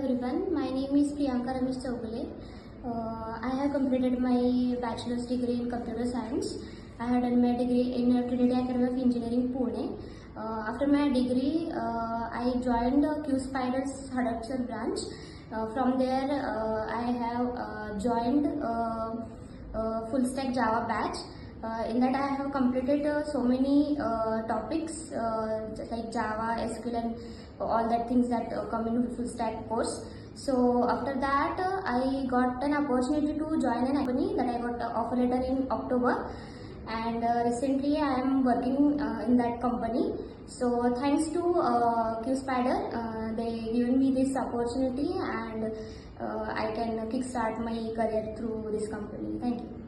everyone, my name is Priyanka Ramesh Chaugale. I have completed my bachelor's degree in computer science. I had done my degree in Reputed Academy of Engineering, Pune. After my degree, I joined QSpiders Hadapsar branch. From there, I have joined full stack Java batch. In that I have completed so many topics like Java, SQL and all that things that come in full stack course. So after that I got an opportunity to join an company that I got offer letter in October, and recently I am working in that company. So thanks to QSpider, they given me this opportunity, and I can kickstart my career through this company. Thank you.